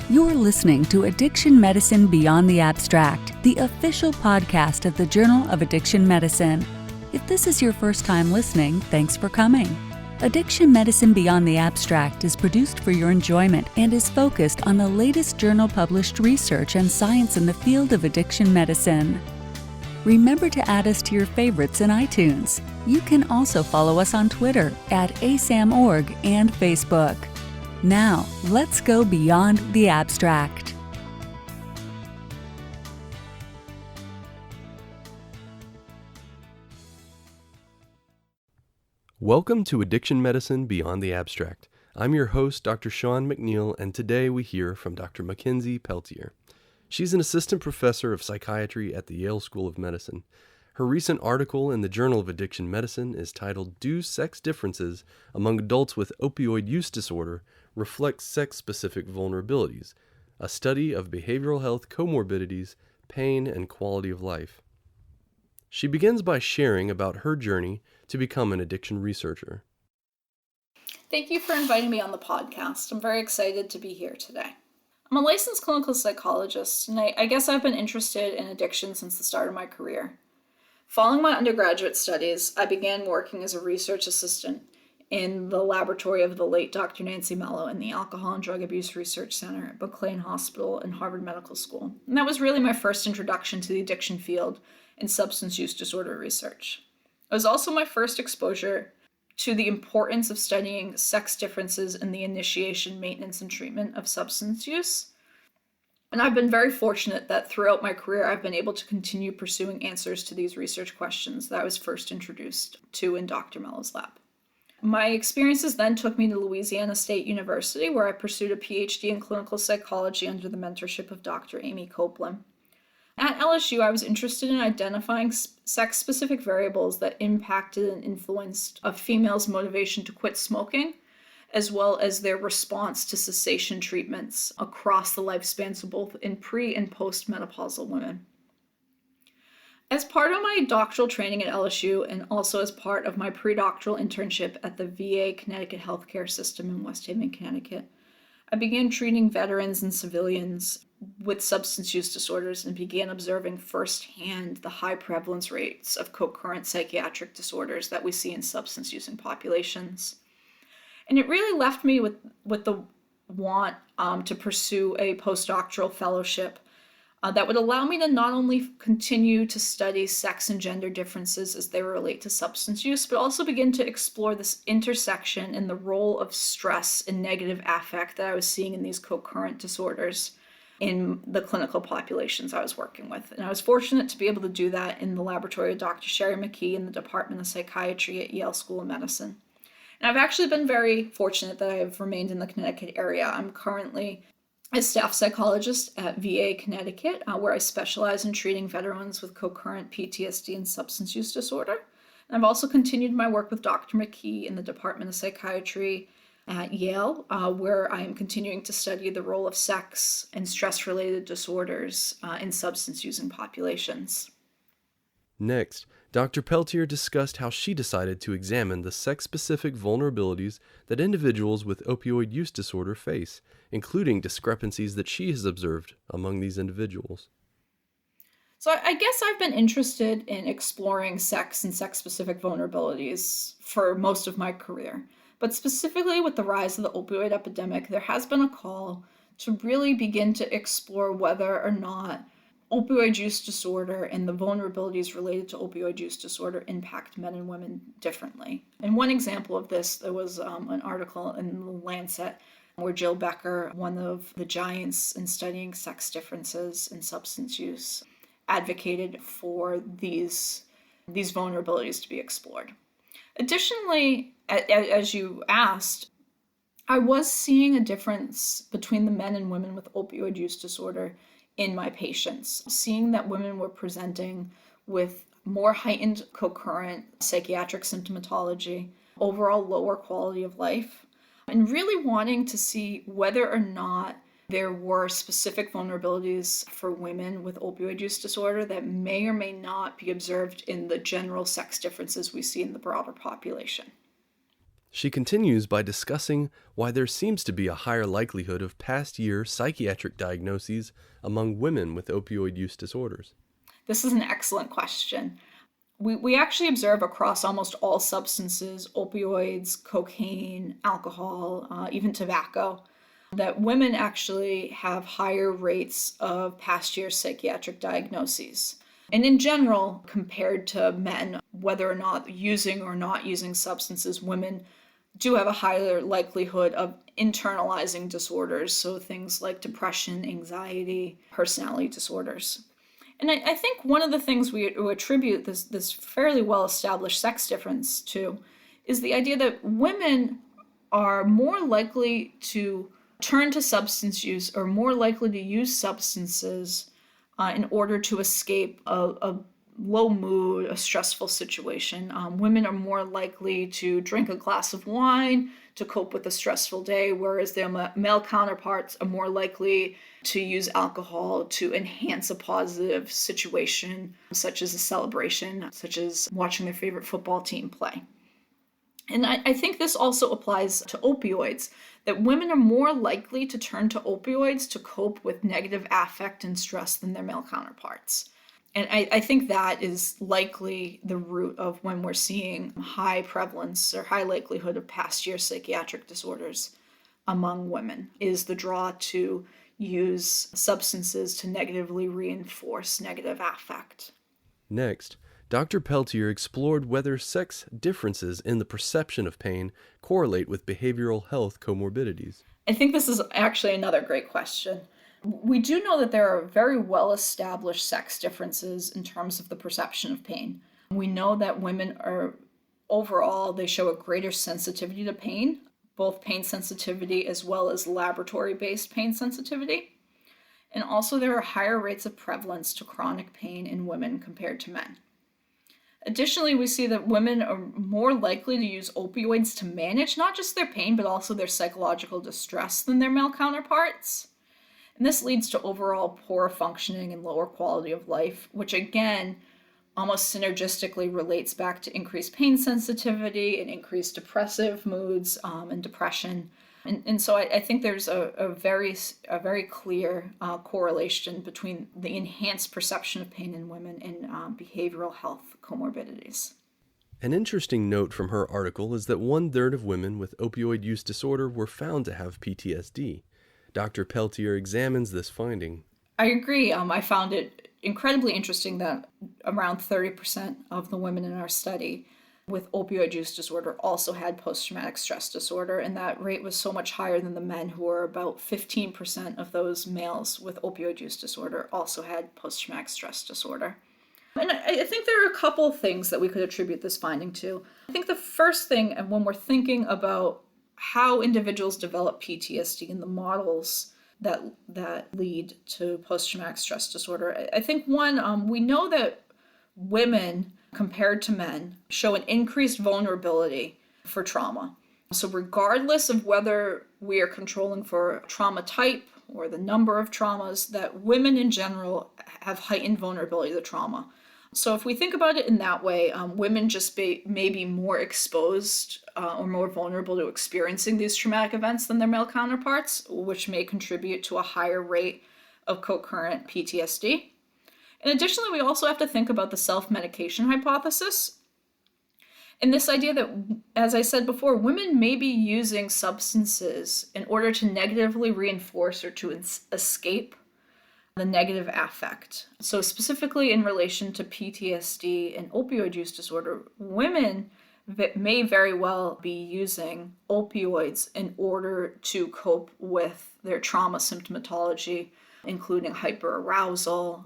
You're listening to Addiction Medicine Beyond the Abstract, the official podcast of the Journal of Addiction Medicine. If this is your first time listening, thanks for coming. Addiction Medicine Beyond the Abstract is produced for your enjoyment and is focused on the latest journal-published research and science in the field of addiction medicine. Remember to add us to your favorites in iTunes. You can also follow us on Twitter at ASAMorg and Facebook. Now, let's go beyond the abstract. Welcome to Addiction Medicine Beyond the Abstract. I'm your host, Dr. Sean McNeil, and today we hear from Dr. MacKenzie Peltier. She's an Assistant Professor of Psychiatry at the Yale School of Medicine. Her recent article in the Journal of Addiction Medicine is titled, "Do Sex Differences Among Adults with Opioid Use Disorder Reflect Sex-Specific Vulnerabilities? A Study of Behavioral Health Comorbidities, Pain, and Quality of Life." She begins by sharing about her journey to become an addiction researcher. Thank you for inviting me on the podcast. I'm very excited to be here today. I'm a licensed clinical psychologist, and I guess I've been interested in addiction since the start of my career. Following my undergraduate studies, I began working as a research assistant in the laboratory of the late Dr. Nancy Mello in the Alcohol and Drug Abuse Research Center at McLean Hospital and Harvard Medical School. And that was really my first introduction to the addiction field and substance use disorder research. It was also my first exposure to the importance of studying sex differences in the initiation, maintenance, and treatment of substance use. And I've been very fortunate that throughout my career, I've been able to continue pursuing answers to these research questions that I was first introduced to in Dr. Mello's lab. My experiences then took me to Louisiana State University, where I pursued a PhD in clinical psychology under the mentorship of Dr. Amy Copeland. At LSU, I was interested in identifying sex-specific variables that impacted and influenced a female's motivation to quit smoking, as well as their response to cessation treatments across the lifespans of both in pre- and post-menopausal women. As part of my doctoral training at LSU, and also as part of my pre-doctoral internship at the VA Connecticut healthcare system in West Haven, Connecticut, I began treating veterans and civilians with substance use disorders and began observing firsthand the high prevalence rates of co-occurrent psychiatric disorders that we see in substance using populations. And it really left me with the want to pursue a postdoctoral fellowship that would allow me to not only continue to study sex and gender differences as they relate to substance use, but also begin to explore this intersection and the role of stress and negative affect that I was seeing in these co-occurrent disorders in the clinical populations I was working with. And I was fortunate to be able to do that in the laboratory of Dr. Sherry McKee in the Department of Psychiatry at Yale School of Medicine. And I've actually been very fortunate that I have remained in the Connecticut area. I'm currently a staff psychologist at VA Connecticut, where I specialize in treating veterans with co-occurrent PTSD and substance use disorder. And I've also continued my work with Dr. McKee in the Department of Psychiatry at Yale, where I am continuing to study the role of sex and stress-related disorders in substance-using populations. Next, Dr. Peltier discussed how she decided to examine the sex-specific vulnerabilities that individuals with opioid use disorder face, including discrepancies that she has observed among these individuals. So I guess I've been interested in exploring sex and sex-specific vulnerabilities for most of my career. But specifically with the rise of the opioid epidemic, there has been a call to really begin to explore whether or not opioid use disorder and the vulnerabilities related to opioid use disorder impact men and women differently. And one example of this, there was an article in the Lancet where Jill Becker, one of the giants in studying sex differences in substance use, advocated for these vulnerabilities to be explored. Additionally, as you asked, I was seeing a difference between the men and women with opioid use disorder in my patients, seeing that women were presenting with more heightened co-occurrent psychiatric symptomatology, overall lower quality of life, and really wanting to see whether or not there were specific vulnerabilities for women with opioid use disorder that may or may not be observed in the general sex differences we see in the broader population. She continues by discussing why there seems to be a higher likelihood of past-year psychiatric diagnoses among women with opioid use disorders. This is an excellent question. We actually observe across almost all substances, opioids, cocaine, alcohol, even tobacco, that women actually have higher rates of past year psychiatric diagnoses. And in general, compared to men, whether or not using substances, women do have a higher likelihood of internalizing disorders, so things like depression, anxiety, personality disorders. And I think one of the things we attribute this fairly well-established sex difference to is the idea that women are more likely to turn to substance use or more likely to use substances in order to escape a low mood, a stressful situation. Women are more likely to drink a glass of wine to cope with a stressful day, whereas their male counterparts are more likely to use alcohol to enhance a positive situation, such as a celebration, such as watching their favorite football team play. And I think this also applies to opioids, that women are more likely to turn to opioids to cope with negative affect and stress than their male counterparts. And I think that is likely the root of when we're seeing high prevalence or high likelihood of past year psychiatric disorders among women, is the draw to use substances to negatively reinforce negative affect. Next, Dr. Peltier explored whether sex differences in the perception of pain correlate with behavioral health comorbidities. I think this is actually another great question. We do know that there are very well-established sex differences in terms of the perception of pain. We know that women overall, they show a greater sensitivity to pain, both pain sensitivity as well as laboratory-based pain sensitivity. And also there are higher rates of prevalence to chronic pain in women compared to men. Additionally, we see that women are more likely to use opioids to manage not just their pain, but also their psychological distress than their male counterparts. And this leads to overall poor functioning and lower quality of life, which again, almost synergistically relates back to increased pain sensitivity and increased depressive moods and depression. And so I think there's a very clear correlation between the enhanced perception of pain in women and behavioral health comorbidities. An interesting note from her article is that 1/3 of women with opioid use disorder were found to have PTSD. Dr. Peltier examines this finding. I agree. I found it incredibly interesting that around 30% of the women in our study with opioid use disorder also had post-traumatic stress disorder, and that rate was so much higher than the men, who were about 15% of those males with opioid use disorder also had post-traumatic stress disorder. And I think there are a couple of things that we could attribute this finding to. I think the first thing, and when we're thinking about how individuals develop PTSD and the models that lead to post-traumatic stress disorder, I think one, we know that women compared to men show an increased vulnerability for trauma. So regardless of whether we are controlling for trauma type or the number of traumas, that women in general have heightened vulnerability to trauma. So if we think about it in that way, women just may be more exposed or more vulnerable to experiencing these traumatic events than their male counterparts, which may contribute to a higher rate of co-occurrent PTSD. And additionally, we also have to think about the self-medication hypothesis. And this idea that, as I said before, women may be using substances in order to negatively reinforce or to escape the negative affect. So specifically in relation to PTSD and opioid use disorder, women may very well be using opioids in order to cope with their trauma symptomatology, including hyperarousal,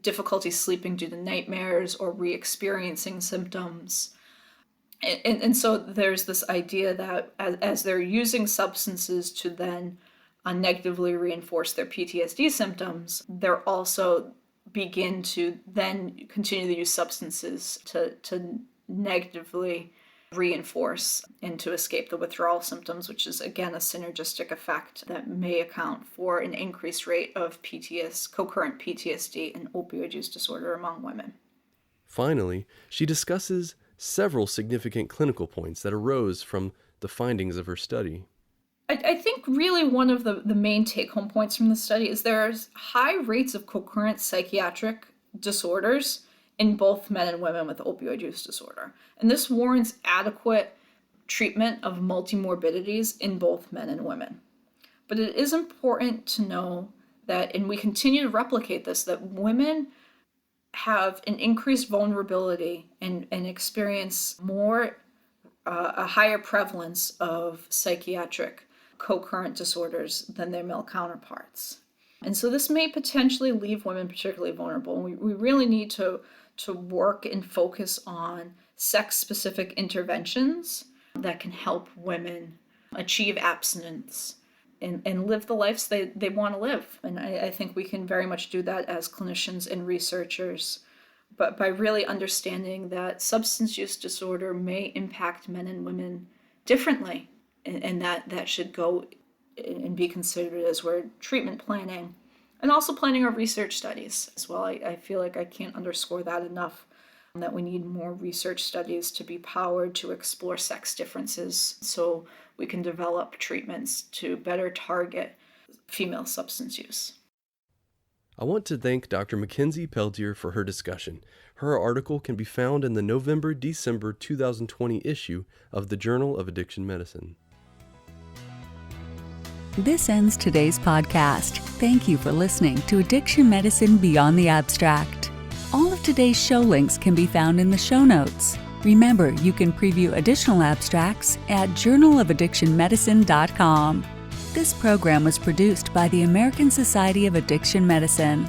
difficulty sleeping due to nightmares, or re-experiencing symptoms. And so there's this idea that as they're using substances to then negatively reinforce their PTSD symptoms, they're also begin to then continue to use substances to negatively reinforce and to escape the withdrawal symptoms, which is again a synergistic effect that may account for an increased rate of concurrent PTSD and opioid use disorder among women. Finally, she discusses several significant clinical points that arose from the findings of her study. I think really one of the main take-home points from the study is there's high rates of concurrent psychiatric disorders in both men and women with opioid use disorder. And this warrants adequate treatment of multimorbidities in both men and women. But it is important to know that, and we continue to replicate this, that women have an increased vulnerability and experience a higher prevalence of psychiatric co-occurrent disorders than their male counterparts. And so this may potentially leave women particularly vulnerable. And we really need to work and focus on sex-specific interventions that can help women achieve abstinence and live the lives they want to live. And I think we can very much do that as clinicians and researchers, but by really understanding that substance use disorder may impact men and women differently, and that should go and be considered as we're treatment planning and also planning our research studies as well. I feel like I can't underscore that enough, that we need more research studies to be powered to explore sex differences so we can develop treatments to better target female substance use. I want to thank Dr. MacKenzie Peltier for her discussion. Her article can be found in the November-December 2020 issue of the Journal of Addiction Medicine. This ends today's podcast. Thank you for listening to Addiction Medicine Beyond the Abstract. All of today's show links can be found in the show notes. Remember, you can preview additional abstracts at journalofaddictionmedicine.com. This program was produced by the American Society of Addiction Medicine.